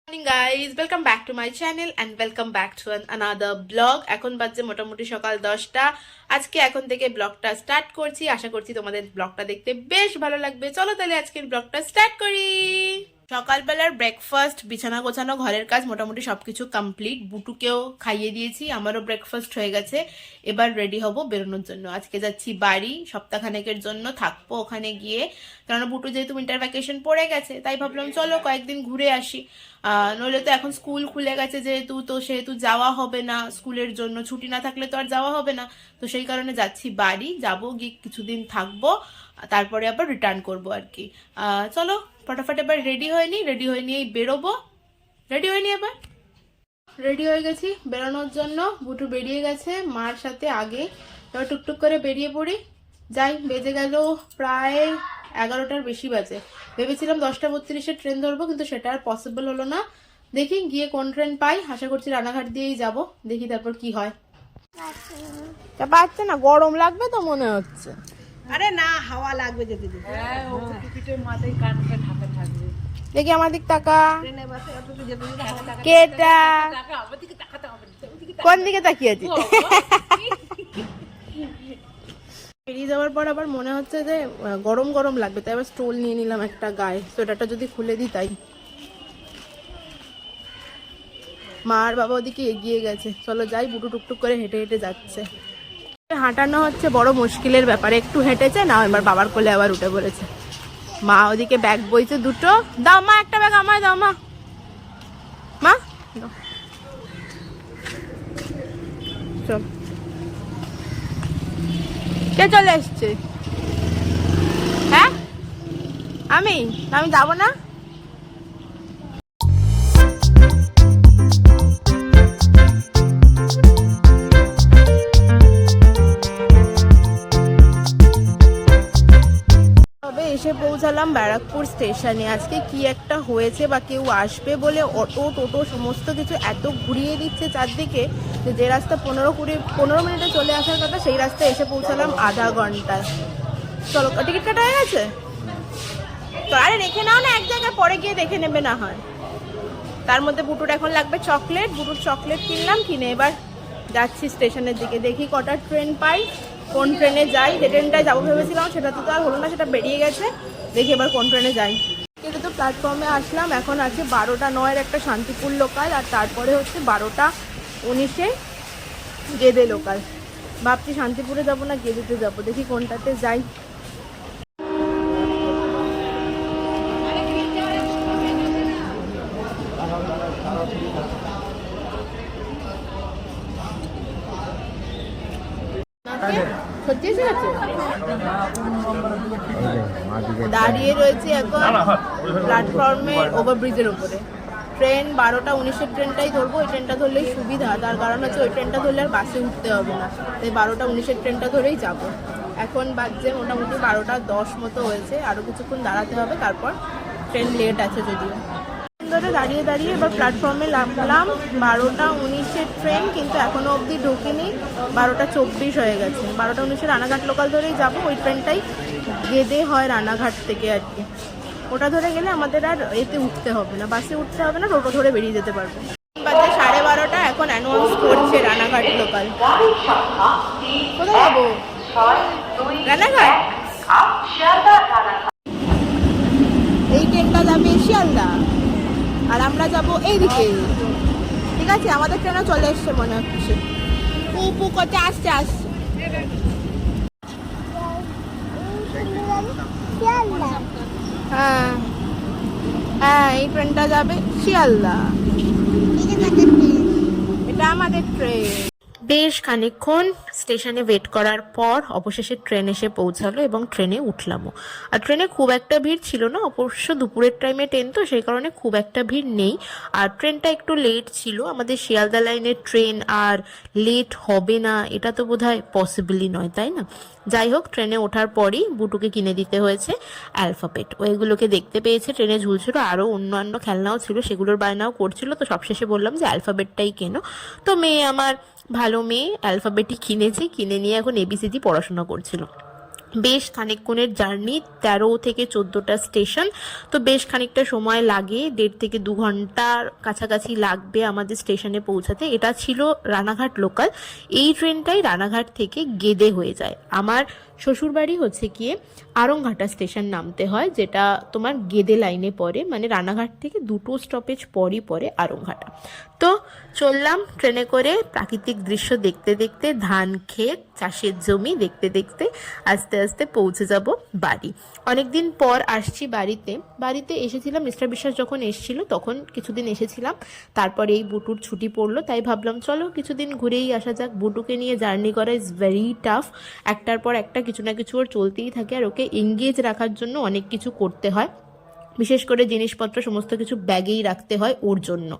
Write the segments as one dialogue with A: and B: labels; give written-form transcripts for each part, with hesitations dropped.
A: Morning guys, welcome back to my channel and welcome back to another vlog. এখন বাজে মোটামুটি সকাল 10টা। আজকে এখন থেকে ব্লগটা স্টার্ট করছি। আশা করছি তোমাদের ব্লগটা দেখতে বেশ ভালো লাগবে। চলো তাহলে আজকের ব্লগটা স্টার্ট করি। সকালবেলার ব্রেকফাস্ট, বিছানা গোছানো, ঘরের কাজ মোটামুটি সবকিছু কমপ্লিট। বুটুকেও খাইয়ে দিয়েছি, আমারও ব্রেকফাস্ট হয়ে গেছে। এবার রেডি হব বেরোনোর জন্য। আজকে যাচ্ছি বাড়ি, সপ্তাহখানেকের জন্য থাকবো ওখানে গিয়ে। কারণ বুটু যেহেতু উইন্টার ভ্যাকেশন পড়ে গেছে, তাই ভাবলাম চলো কয়েকদিন ঘুরে আসি। নইলে তো এখন স্কুল খুলে গেছে যেহেতু, তো সেহেতু যাওয়া হবে না। স্কুলের জন্য ছুটি না থাকলে তো আর যাওয়া হবে না। তো সেই কারণে যাচ্ছি বাড়ি, যাবো গিয়ে কিছুদিন থাকবো, তারপরে আবার রিটার্ন করবো আর কি। চলো ফটাফট এবার রেডি হয়ে নিয়েই বেরোবো। রেডি হয়নি এবার রেডি হয়ে গেছি বেরোনোর জন্য। বুটু বেরিয়ে গেছে মার সাথে আগে। এবার টুকটুক করে বেরিয়ে পড়ি। যাই, বেজে গেল প্রায় 11টার বেশি বাজে। ভেবেছিলাম 10টা 32-এ ট্রেন ধরবো, কিন্তু সেটা আর পসিবল হলো না। দেখি গিয়ে কোন ট্রেন পাই। আশা করছি রানাঘাট দিয়েই যাব, দেখি তারপর কি হয়। পাচ্ছে না, গরম লাগবে তো মনে হচ্ছে।
B: আরে না, হাওয়া লাগবে যেতে যেতে। হ্যাঁ, ও পিঠের মাথায় কানটা ঢাকা থাকবে।
A: দেখি আমার দিক তাকা।
B: ট্রেনে বাসে অত তো যেতে যেতে হাওয়া লাগবে।
A: কেটা
B: টাকা আমার দিকে তাকাতে হবে না। ওদিকে
A: কোন দিকে তাকিয়ে আছিস? বেরিয়ে যাওয়ার পর আবার মনে হচ্ছে যে গরম গরম লাগবে, তাই আবার স্টোল নিয়ে নিলাম একটা গায়ে। সোয়েটারটা যদি খুলে দিই তাই। মা আর বাবা ওদিকে এগিয়ে গেছে। চলো যাই, বুটু টুকটুক করে হেঁটে হেঁটে যাচ্ছে। হাঁটানো হচ্ছে বড় মুশকিলের ব্যাপার। একটু হেঁটেছে না, এবার বাবার কোলে আবার উঠে পড়েছে। মা ওদিকে ব্যাগ বইছে দুটো। দাও মা, একটা ব্যাগ আমায় দাও মা। মা দাও। চল, কে চলে এসছে? হ্যাঁ, আমি আমি যাবো না। তবে এসে পৌঁছালাম ব্যারাকপুর স্টেশনে। আজকে কি একটা হয়েছে বা কেউ আসবে বলে অটো টোটো সমস্ত কিছু এত ঘুরিয়ে দিচ্ছে চারদিকে, যে রাস্তা 15 মিনিটে চলে আসার কথা, সেই রাস্তায় এসে পৌঁছালাম আধা ঘন্টায়। চলো, টিকিট কাটা হয়ে গেছে তো? আরে রেখে নাও না এক জায়গায়, পরে গিয়ে দেখে নেবে না হয়। তার মধ্যে বুটুর এখন লাগবে চকলেট। বুটুর চকলেট কিনলাম, কিনে এবার যাচ্ছি স্টেশনের দিকে। দেখি কটা ট্রেন পাই, কোন ট্রেনে যাই। যে ট্রেনটায় যাবো ভেবেছিলাম সেটা তো আর হলো না, সেটা বেরিয়ে গেছে। দেখি এবার কোন ট্রেনে যাই। কিন্তু তো প্ল্যাটফর্মে আসলাম। এখন আছে 12টা 9-এর একটা শান্তিপুর লোকাল, আর তারপরে হচ্ছে 12টা 19-এ গেদে লোকাল। ভাবছি শান্তিপুরে যাবো না গেদেতে যাবো, দেখি কোনটাতে যাই। সত্যি এসে গেছে? দাঁড়িয়ে রয়েছে এখন প্ল্যাটফর্মের ওভারব্রিজের উপরে। ট্রেন 12টা 19-এর ট্রেনটাই ধরবো। ওই ট্রেনটা ধরলেই সুবিধা, তার কারণ হচ্ছে ওই ট্রেনটা ধরলে আর বাসে উঠতে হবে না। তাই 12টা 19-এর ট্রেনটা ধরেই যাব। এখন বাজছে মোটামুটি 12টা 10 মতো হয়েছে। আরও কিছুক্ষণ দাঁড়াতে হবে, তারপর ট্রেন লেট আছে যদিও। ধরে দাঁড়িয়ে দাঁড়িয়ে এবার প্ল্যাটফর্মে নামলাম। 12টা 19-এর ট্রেন কিন্তু এখনো অবধি ঢোকেনি। 12টা 24 হয়ে গেছে। 12টা 19-এর রানাঘাট লোকাল ধরেই যাব। ওই ট্রেনটাই গেদে হয় রানাঘাট থেকে আর কি। ওটা ধরে গেলে আমাদের আর এতে উঠতে হবে না, বাসে উঠতে হবে না, টোটো ধরে বেরিয়ে যেতে পারবো। বাজে 12:30। এখন অ্যানাউন্স করছে রানাঘাট লোকাল। কোথায় যাবো? রানাঘাট। এই ট্রেনটা যাবে শিয়ালদা, আর আমরা যাব এইদিকে। ঠিক আছে, আমাদের ট্রেনও চলে এসছে মনে হচ্ছে। পু করতে আসছে আসছে। হ্যাঁ হ্যাঁ, এই ট্রেনটা যাবে শিয়ালদা। এটা আমাদের ট্রেন। বেশ খানিকক্ষণ স্টেশনে ওয়েট করার পর অবশেষে ট্রেন এসে পৌঁছালো এবং ট্রেনে উঠলামও। আর ট্রেনে খুব একটা ভিড় ছিল না, অবশ্য দুপুরের টাইমে ট্রেন তো সেই কারণে খুব একটা ভিড় নেই। আর ট্রেনটা একটু লেট ছিল। আমাদের শিয়ালদা লাইনের ট্রেন আর লেট হবে না এটা তো বোধহয় পসিবলই নয়, তাই না? যাই হোক, ট্রেনে ওঠার পরই বুটুকে কিনে দিতে হয়েছে অ্যালফাবেট। ওইগুলোকে দেখতে পেয়েছে ট্রেনে ঝুলছিল, আরও অন্যান্য খেলনাও ছিল, সেগুলোর বায়নাও করছিল। তো সবশেষে বললাম যে অ্যালফাবেটটাই কেনো। তো মেয়ে আমার, ভালো মেয়ে, অ্যালফাবেটই কিনেছে। কিনে নিয়ে এখন এবিসিডি পড়াশোনা করছিল। বেশ খানিকক্ষণের জার্নি, 13 থেকে 14টা স্টেশন, তো বেশ খানিকটা সময় লাগে, 1.5 থেকে 2 ঘন্টার কাছাকাছি লাগবে আমাদের স্টেশনে পৌঁছাতে। এটা ছিল রানাঘাট লোকাল। এই ট্রেনটাই রানাঘাট থেকে গেদে হয়ে যায়। আমার শ্বশুরবাড়ি হচ্ছে গিয়ে আরংঘাটা স্টেশন নামতে হয়, যেটা তোমার গেদে লাইনে পড়ে, মানে রানাঘাট থেকে 2টো স্টপেজ পরই পড়ে আরংঘাটা। তো চললাম ট্রেনে করে, প্রাকৃতিক দৃশ্য দেখতে দেখতে, ধান ক্ষেত, চাষের জমি দেখতে দেখতে আস্তে আস্তে পৌঁছে যাব বাড়ি। অনেকদিন পর আসছি বাড়িতে এসেছিলাম মিস্টার বিশ্বাস যখন এসেছিল তখন কিছুদিন এসেছিলাম, তারপরে এই বুটুর ছুটি পড়লো, তাই ভাবলাম চলো কিছুদিন ঘুরেই আসা যাক। বুটুকে নিয়ে জার্নি করা ইজ ভেরি টাফ, একটার পর একটা কিছু না কিছু ওর চলতেই থাকে, আর ওকে এঙ্গেজ রাখার জন্য অনেক কিছু করতে হয়, বিশেষ করে জিনিসপত্র সমস্ত কিছু ব্যাগেই রাখতে হয় ওর জন্য।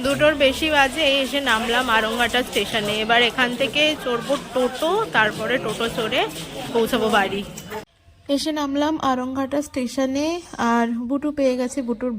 A: 2টোর বেশি বাজে এসে নামলাম আরংঘাটা স্টেশনে। এবার এখান থেকে চড়বো টোটো, তারপরে টোটো চড়ে পৌঁছাবো বাড়ি। এসে নামলাম আরংঘাটা স্টেশনে, আর বুটু পেয়ে গেছে বুটুর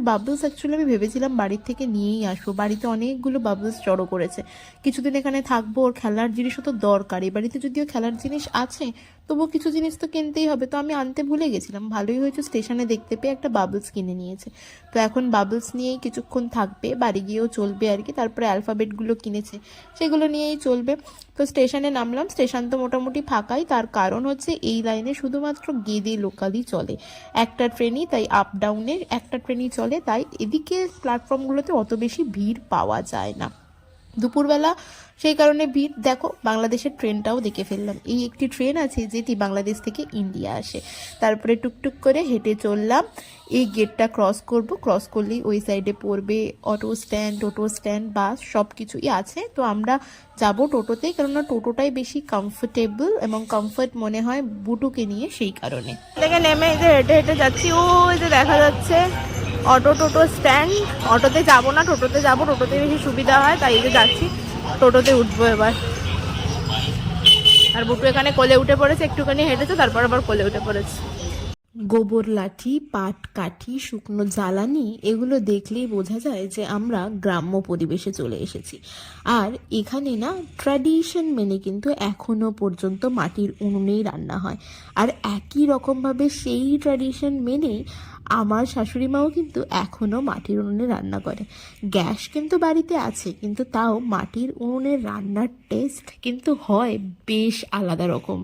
A: বাবলস অ্যাকচুয়ালি আমি ভেবেছিলাম বাড়ির থেকে নিয়েই আসবো, বাড়িতে অনেকগুলো বাবলস জড়ো করেছে। কিছুদিন এখানে থাকবো, ওর খেলার জিনিসও তো দরকার, এই বাড়িতে যদিও খেলার জিনিস আছে তবুও কিছু জিনিস তো কিনতেই হবে, তো আমি আনতে ভুলে গেছিলাম। ভালোই হয়েছে স্টেশনে দেখতে পেয়ে একটা বাবলস কিনে নিয়েছে, তো এখন বাবলস নিয়েই কিছুক্ষণ থাকবে, বাড়ি গিয়েও চলবে আর কি। তারপরে অ্যালফাবেটগুলো কিনেছে, সেগুলো নিয়েই চলবে। তো স্টেশনে নামলাম, স্টেশন তো মোটামুটি ফাঁকাই, তার কারণ হচ্ছে এই লাইনে শুধুমাত্র গেদে লোকালই চলে, একটা ট্রেনই, তাই আপ ডাউনের একটা ট্রেনই চলে, তাই এদিকে প্ল্যাটফর্মগুলোতে অত বেশি ভিড় পাওয়া যায় না দুপুরবেলা, সেই কারণে ভিড়। দেখো বাংলাদেশের ট্রেনটাও দেখে ফেললাম, এই একটি ট্রেন আছে যেটি বাংলাদেশ থেকে ইন্ডিয়া আসে। তারপরে টুকটুক করে হেঁটে চললাম, এই গেটটা ক্রস করব, ক্রস করলেই ওই সাইডে পড়বে টোটো স্ট্যান্ড, বাস সব কিছুই আছে। তো আমরা যাব টোটোতেই, কেননা টোটোটাই বেশি কমফোর্টেবল এবং কমফর্ট মনে হয় বুটুকে নিয়ে, সেই কারণে। থেকে নেমে এই যে হেঁটে হেঁটে যাচ্ছি, ওই যে দেখা যাচ্ছে টোটো স্ট্যান্ড। অটোতে যাবো না, টোটোতে যাবো, টোটোতে বেশি সুবিধা হয়, তাই এই যে যাচ্ছি, টোটোতে উঠবো এবার। আর বুটু এখানে কোলে উঠে পড়েছে, একটুখানি হেঁটেছে, তারপর আবার কোলে উঠে পড়েছে। গোবর লাঠি, পাট কাঠি, শুকনো জ্বালানি, এগুলো দেখলেই বোঝা যায় যে আমরা গ্রাম্য পরিবেশে চলে এসেছি। আর এখানে না ট্র্যাডিশন মেনে কিন্তু এখনো পর্যন্ত মাটির উনুনেই রান্না হয়, আর একই রকমভাবে সেই ট্র্যাডিশন মেনেই আমার শাশুড়ি মাও কিন্তু এখনো মাটির উনুনে রান্না করে। গ্যাস কিন্তু বাড়িতে আছে, কিন্তু তাও মাটির উনুনের রান্নার টেস্ট কিন্তু হয় বেশ আলাদা রকম।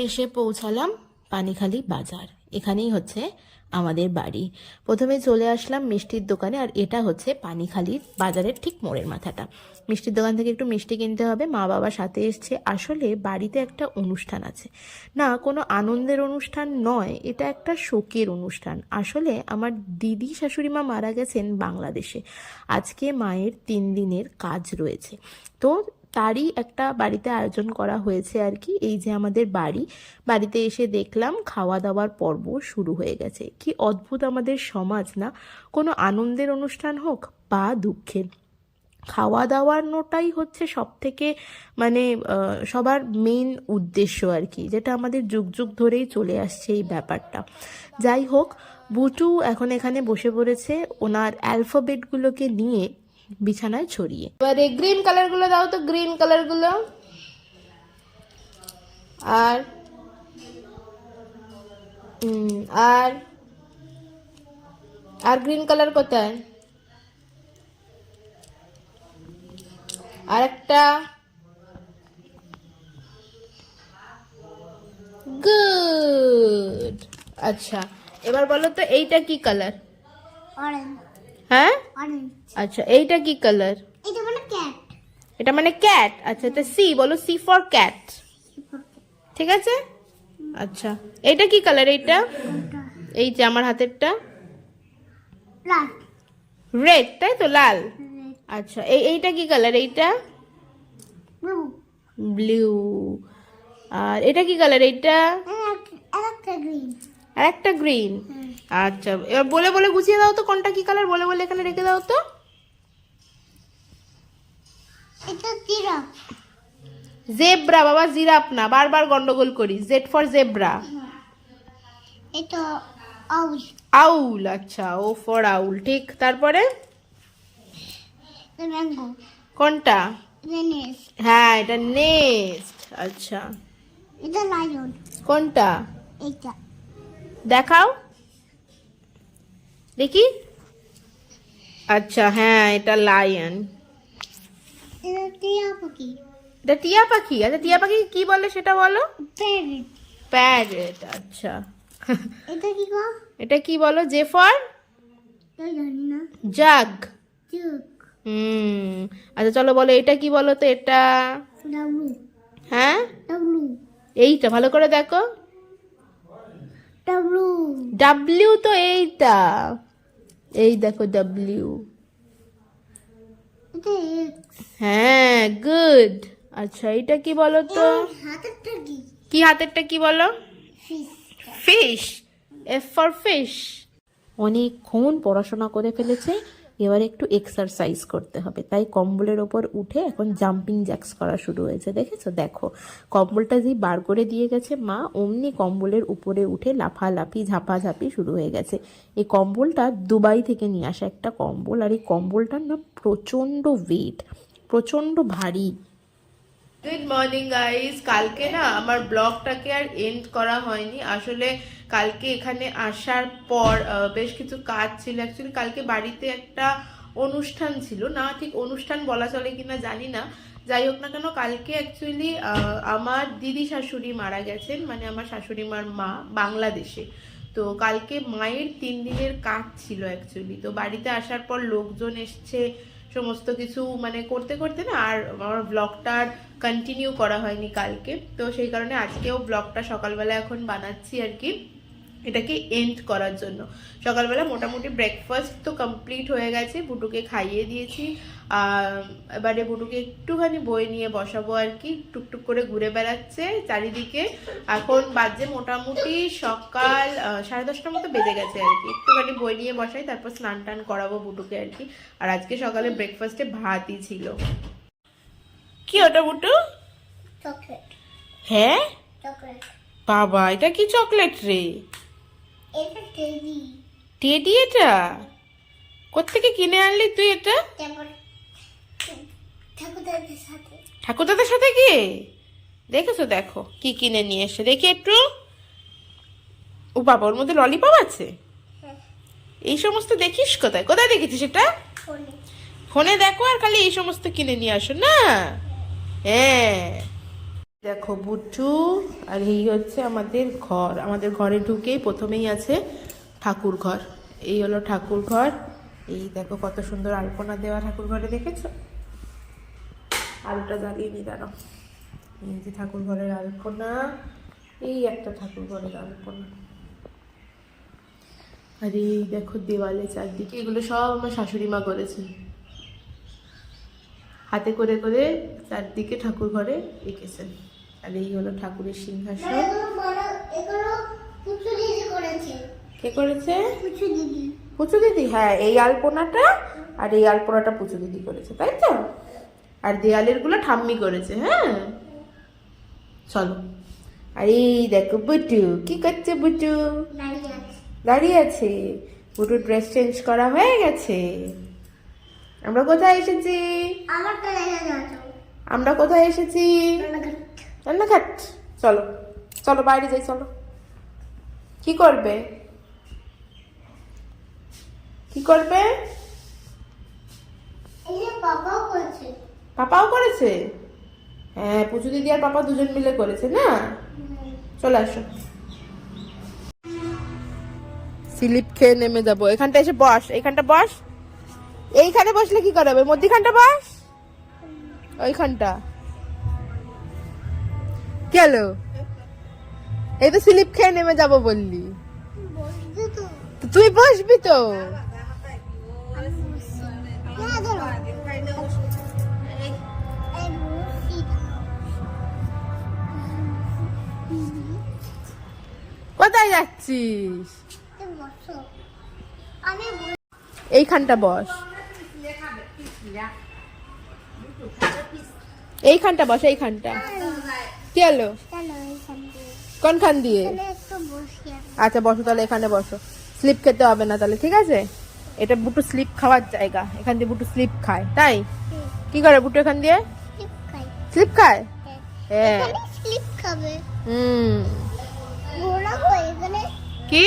A: এসে পৌঁছালাম পানিখালি বাজার, এখানেই হচ্ছে আমাদের বাড়ি। প্রথমে চলে আসলাম মিষ্টির দোকানে, আর এটা হচ্ছে পানিখালির বাজারের ঠিক মোড়ের মাথাটা। মিষ্টির দোকান থেকে একটু মিষ্টি কিনতে হবে, মা বাবা সাথে এসছে। আসলে বাড়িতে একটা অনুষ্ঠান আছে, না কোনো আনন্দের অনুষ্ঠান নয়, এটা একটা শোকের অনুষ্ঠান। আসলে আমার দিদি শাশুড়ি মা মারা গেছেন বাংলাদেশে, আজকে মায়ের 3 দিনের কাজ রয়েছে, তো তারই একটা বাড়িতে আয়োজন করা হয়েছে আর কি। এই যে আমাদের বাড়িতে এসে দেখলাম খাওয়া দাওয়ার পর্ব শুরু হয়ে গেছে। কি অদ্ভুত আমাদের সমাজ না, কোনো আনন্দের অনুষ্ঠান হোক বা দুঃখের, খাওয়া দাওয়ার নোটাই হচ্ছে সব থেকে মানে সবার মেইন উদ্দেশ্য আর কি, যেটা আমাদের যুগ যুগ ধরেই চলে আসছে এই ব্যাপারটা। যাই হোক, বুটু এখন এখানে বসে পড়েছে ওনার অ্যালফাবেটগুলোকে নিয়ে বিছানায় ছড়িয়ে। এবারে গ্রিন কালার গুলো দাও তো, গ্রিন কালার গুলো। আর আর আর গ্রিন কালার কোথায়? আর একটা। গুড। আচ্ছা এবার বলো তো এইটা কি কালার?
B: অরেঞ্জ।
A: হ্যাঁ
B: অরেঞ্জ।
A: আচ্ছা এইটা কি কালার?
B: এটা মানে ক্যাট।
A: এটা মানে ক্যাট। আচ্ছা এটা সি, বলো সি ফর ক্যাট, ঠিক আছে। আচ্ছা এইটা কি কালার? এইটা এই যে আমার হাতেরটা
B: লাল।
A: রেড, তাই তো, লাল। আচ্ছা এইটা কি কালার? এইটা
B: ব্লু।
A: ব্লু। আর এটা কি কালার? এইটা
B: একটা গ্রিন।
A: আর একটা গ্রিন। আচ্ছা, এবার বলে বলে গুছিয়ে দাও তো কোনটা কি কালার, বলে বলে এখানে রেখে দাও তো।
C: এটা জিরাফ।
A: জেব্রা বাবা, জিরাফ না, বারবার গন্ডগোল করি। Z for zebra.
C: এটা আউল।
A: আউল, আচ্ছা, ও ফর আউল, ঠিক। তারপরে
C: এটা ম্যাঙ্গো।
A: কোনটা?
C: ভেনিস।
A: হ্যাঁ, এটা নেস্ট। আচ্ছা,
C: এটা লায়ন।
A: কোনটা
C: এটা
A: দেখাও দেখি। আচ্ছা, হ্যাঁ, এটা লায়ন।
C: এটা টিয়া পাখি।
A: এটা টিয়া পাখি। আচ্ছা, টিয়া পাখি কি বলে সেটা বলো।
C: প্যারট।
A: প্যারেট, আচ্ছা।
C: এটা কি গো?
A: এটা কি বলো? জে ফর
C: এটা জানি না।
A: জাগ।
C: চুক।
A: আচ্ছা, চলো বলো এটা কি বলো তো। এটা
C: ডাব্লু।
A: হ্যাঁ,
C: ডাব্লু।
A: এইটা ভালো করে দেখো।
C: ডাব্লু।
A: ডাব্লিউ তো এইটা, এই দেখো ডাব্লিউ।
C: এটা এক্স।
A: হ্যাঁ, গুড। আচ্ছা, এটা কি বলো তো।
C: হাতেরটা কি?
A: কি হাতেরটা কি বলো?
C: Fish.
A: Fish, F for fish. অনেকক্ষণ পড়াশোনা করে ফেলেছে, এবার একটু এক্সারসাইজ করতে হবে, তাই কম্বলের ওপর উঠে এখন জাম্পিং জ্যাক্স করা শুরু হয়েছে। দেখেছো? দেখো, কম্বলটা যেই বার করে দিয়ে গেছে মা, অমনি কম্বলের উপরে উঠে লাফালাফি ঝাপাঝাপি শুরু হয়ে গেছে। এই কম্বলটা দুবাই থেকে নিয়ে আসা একটা কম্বল, আর এই কম্বলটার না প্রচণ্ড ওয়েট, প্রচণ্ড ভারী। Good morning guys. কালকে না আমার ব্লগটাকে আর এন্ড করা হয়নি। আসলে কালকে এখানে আসার পর বেশ কিছু কাজ ছিল। অ্যাকচুয়ালি কালকে বাড়িতে একটা অনুষ্ঠান ছিল, না ঠিক অনুষ্ঠান বলা চলে কিনা জানি না, যাই হোক না কেন, কালকে অ্যাকচুয়ালি আমার দিদি শাশুড়ি মারা গেছেন, মানে আমার শাশুড়ি মার মা, বাংলাদেশে। তো কালকে মায়ের 3 দিনের কাজ ছিল অ্যাকচুয়ালি। তো বাড়িতে আসার পর লোকজন এসছে, সমস্ত কিছু মানে করতে করতে না আর আমার ব্লগটা আর কন্টিনিউ করা হয়নি কালকে। তো সেই কারণে আজকেও ব্লগটা সকালবেলা এখন বানাচ্ছি আর কি, এটাকে এন্ড করার জন্য। সকালবেলা মোটামুটি ব্রেকফাস্ট তো কমপ্লিট হয়ে গেছে, বুটুকে খাইয়ে দিয়েছি। এবারে বুটুকে একটুখানি বই নিয়ে বসাবো আর কি, টুকটুক করে ঘুরে বেড়াচ্ছে চারিদিকে। এখন বাজে মোটামুটি সকাল 10:30টার মতো বেজে গেছে আর কি। একটুখানি বই নিয়ে বসাই, তারপর স্নান টান করাবো বুটুকে আর কি। আর আজকে সকালে ব্রেকফাস্টে ভাতই ছিল। কি ওটা বুটু?
C: চকলেট।
A: হ্যাঁ
C: চকলেট।
A: বাবা, এটা কি চকলেট রে?
C: এটা টেডি।
A: টেডি? এটা কোত্থেকে কিনে আনলি তুই এটা?
C: তারপর ঠাকুরদাদের সাথে।
A: ঠাকুরদাদের সাথে গিয়ে দেখেছো? দেখো কি কিনে নিয়ে এসে, দেখি একটু। ও বাবা, ওর মধ্যে ললিপপ আছে? এই সমস্ত দেখিস কোথায়? কোথায় দেখেছিস এটা?
C: ফোনে।
A: ফোনে দেখো, আর খালি এই সমস্ত কিনে নিয়ে আসো না। হ্যাঁ, দেখো বুটু, আর এই হচ্ছে আমাদের ঘর। আমাদের ঘরে ঢুকেই প্রথমেই আছে ঠাকুর ঘর। এই হলো ঠাকুর ঘর। এই দেখো কত সুন্দর আলপনা দেওয়া ঠাকুর ঘরে, দেখেছো? আলোটা জ্বালিয়ে নি, দাঁড়াও। এই যে ঠাকুর ঘরের আলপনা, এই একটা ঠাকুর ঘরের আলপনা। আর এই দেখো দেওয়ালে চারদিকে, এগুলো সব আমার শাশুড়ি মা করেছেন, হাতে করে করে চারদিকে ঠাকুর ঘরে এঁকেছেন। আর এই হলো ঠাকুরের সিংহাসন।
C: এগুলো পুচু দিদি করেছে।
A: কে করেছে?
C: পুচু দিদি।
A: পুচু দিদি? হ্যাঁ, এই আলপনাটা আর এই আলপনাটা পুচু দিদি করেছে, তাই তো? আর দেয়ালের গুলো ঠাম্মি করেছে। হ্যাঁ, চলো। আর এই দেখো বুটু কি করছে। বুটু
C: দাঁড়িয়ে আছে।
A: দাঁড়িয়ে আছে। বুটু ড্রেস চেঞ্জ করা হয়ে গেছে। আমরা কোথায় এসেছি?
C: আমারটা দেখা যাচ্ছে।
A: আমরা কোথায় এসেছি? রান্নাঘাট। চলো চলো বাইরে যাই, চলো। কি করবে? কি করবে?
C: এই যে বাবাও করেছে।
A: পাপাও করেছে? হ্যাঁ, পুজো দিদি আর পাপা দুজন মিলে করেছে না। চলে আসো, স্লিপ খেয়ে নেমে যাবো। এখানটা এসে বস, এইখানটা বস। এইখানে বসলে কি করাবে? মধ্যিখানটা বস, ওইখানটা। গেল, এই তো স্লিপ খেয়ে নেমে যাবো বললি,
C: বসবে তো।
A: তো তুই বসবি তো। কোথায় যাচ্ছিস?
C: তুমি বসো। আমি
A: এইখানটা বস, এইখানটা বস, এইখানটা। কি হলো?
C: চলো এইখান দিয়ে।
A: কোনখান দিয়ে?
C: তাহলে একটু বসি আমি।
A: আচ্ছা বসো তাহলে, এখানে বসো। স্লিপ খেতে হবে না তাহলে, ঠিক আছে? এটা বুটু স্লিপ খাওয়ার জায়গা, এখান দিয়ে বুটু স্লিপ খায়, তাই? কি করে বুটু এখান দিয়ে
C: স্লিপ খাই।
A: স্লিপ খায়?
C: হ্যাঁ।
A: হ্যাঁ।
C: এখানে স্লিপ খাবে।
A: হুম।
C: ঘোড়া কই এখানে?
A: কি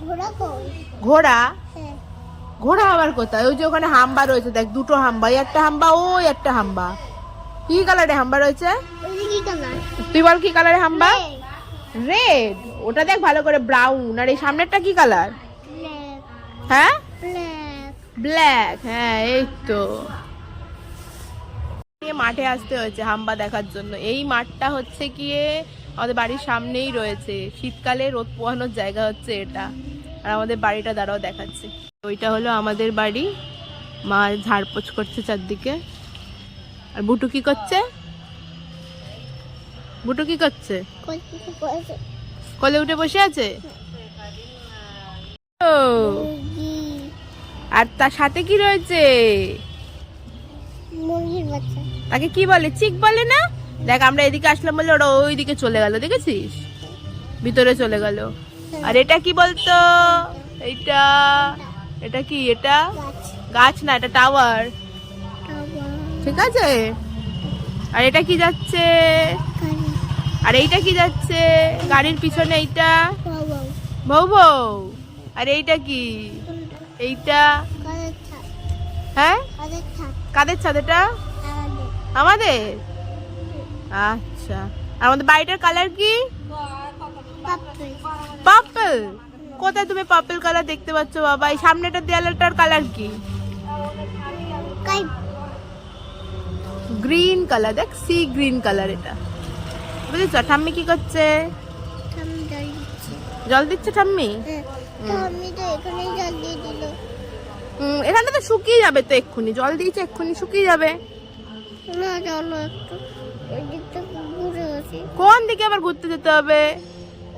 C: ঘোড়া কই?
A: ঘোড়া?
C: হ্যাঁ।
A: ঘোড়া আবার কোথায়? ওই যে ওখানে হাম্বা রয়েছে, দেখ দুটো হাম্বা, এই একটা হাম্বা, ওই একটা হাম্বা। কি কালারে হাম্বা রয়েছে?
C: ওই কি কালার?
A: তুই বল কি কালারে হাম্বা? রেড। ওটা দেখ ভালো করে, ব্রাউন। আর এই সামনেরটা কি কালার?
C: ব্ল্যাক।
A: হ্যাঁ
C: ব্ল্যাক।
A: ব্ল্যাক। হ্যাঁ এই তো। মাঠে আসতে হয়েছে হাম্বা দেখার জন্য। এই মাঠটা হচ্ছে গিয়ে আমাদের বাড়ির সামনেই রয়েছে, শীতকালে রোদ পোহানোর জায়গা হচ্ছে এটা। আর আমাদের বাড়িটা দ্বারাও দেখাচ্ছে। ওইটা হলো আমাদের বাড়ি। মা ঝাড়পোছ করছে চারদিকে। আর বুটু কি করছে? বুটু কি করছে?
C: কই কই?
A: কোলে উঠে বসে আছে। ও,
C: মুরগি।
A: আর তার সাথে কি রয়েছে?
C: মুরগির বাচ্চা।
A: তাকে কি বলে? চিক বলে না? দেখ আমরা এদিকে আসলাম বলে ওরা ওইদিকে চলে গেল, দেখেছিস? ভিতরে চলে গেল। আর এটা কি বলতো? এটা এটা কি? এটা
C: গাছ।
A: গাছ না, এটা টাওয়ার,
C: টাওয়ার।
A: ঠিক আছে? আর এটা কি যাচ্ছে?
C: গাড়ি।
A: আর এইটা কি যাচ্ছে গাড়ির পিছনে? এইটা
C: বাবা।
A: বউ বউ। আর এইটা কি?
C: কোনটা?
A: এইটা
C: কাদের ছাদ?
A: হ্যাঁ
C: কাদের ছাদ?
A: কাদের ছাদ এটা?
C: আমাদের।
A: আমাদের। আচ্ছা। আর আমাদের বাড়িটার কালার কি?
C: পাপড়ি।
A: পার্পল। কোথায় তুমি পার্পল কালার দেখতে পাচ্ছ বাবা? এই সামনেটার দেয়ালটার কালার কি?
C: কাই।
A: Green colour. দেখ সি গ্রিন কালার এটা, বুঝেছ? ঠাম্মি কি করছে?
C: আমি জল দিচ্ছি।
A: জল দিচ্ছে ঠাম্মি?
C: হ্যাঁ। তো আমি তো এখানেই জল দিয়ে দিল।
A: এখানটা তো শুকিয়ে যাবে তো এক্ষুনি, জল দিয়েছে এক্ষুনি শুকিয়ে যাবে।
C: না চলো একটু ওই দিকটা ঘুরে আসি।
A: কোন দিকে আবার ঘুরতে যেতে হবে?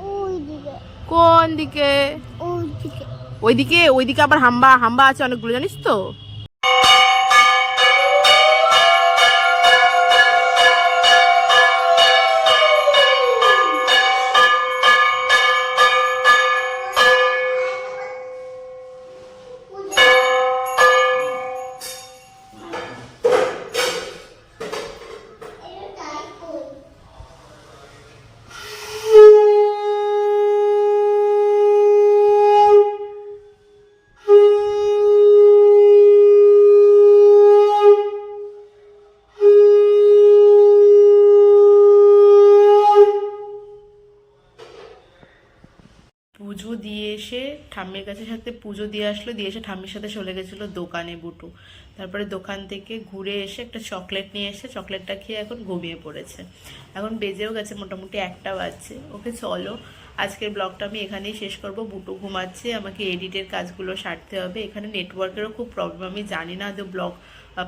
C: ওই দিকে।
A: কোন দিকে?
C: ওই দিকে।
A: ওইদিকে? ওইদিকে আবার হাম্বা হাম্বা আছে অনেকগুলো, জানিস তো? পুজো দিয়ে এসে ঠাম্মির কাছে সাথে পুজো দিয়ে আসলো, দিয়ে এসে ঠাম্মির সাথে চলে গেছিলো দোকানে বুটু। তারপরে দোকান থেকে ঘুরে এসে একটা চকলেট নিয়ে এসে চকলেটটা খেয়ে এখন ঘুমিয়ে পড়েছে। এখন বেজেও গেছে মোটামুটি 1টা বাজছে। ওকে চলো আজকের ব্লগটা আমি এখানেই শেষ করব। বুটু ঘুমাচ্ছে, আমাকে এডিটের কাজগুলো সারতে হবে। এখানে নেটওয়ার্কেরও খুব প্রবলেম, আমি জানি না আদৌ ব্লগ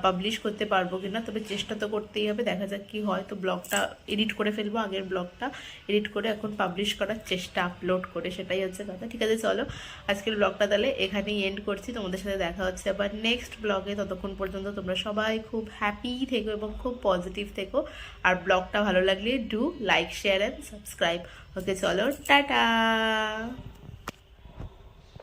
A: পাবলিশ করতে পারবো কিনা, তবে চেষ্টা তো করতেই হবে, দেখা যাক কি হয়। তো ব্লগটা এডিট করে ফেলবো, আগের ব্লগটা এডিট করে এখন পাবলিশ করার চেষ্টা, আপলোড করে, সেটাই হচ্ছে কথা। ঠিক আছে চলো আজকের ব্লগটা তাহলে এখানেই এন্ড করছি। তোমাদের সাথে দেখা হচ্ছে আবার নেক্সট ব্লগে। ততক্ষণ পর্যন্ত তোমরা সবাই খুব হ্যাপি থেকো এবং খুব পজিটিভ থেকো। আর ব্লগটা ভালো লাগলে do like, share and subscribe. Okay চলো টাটা।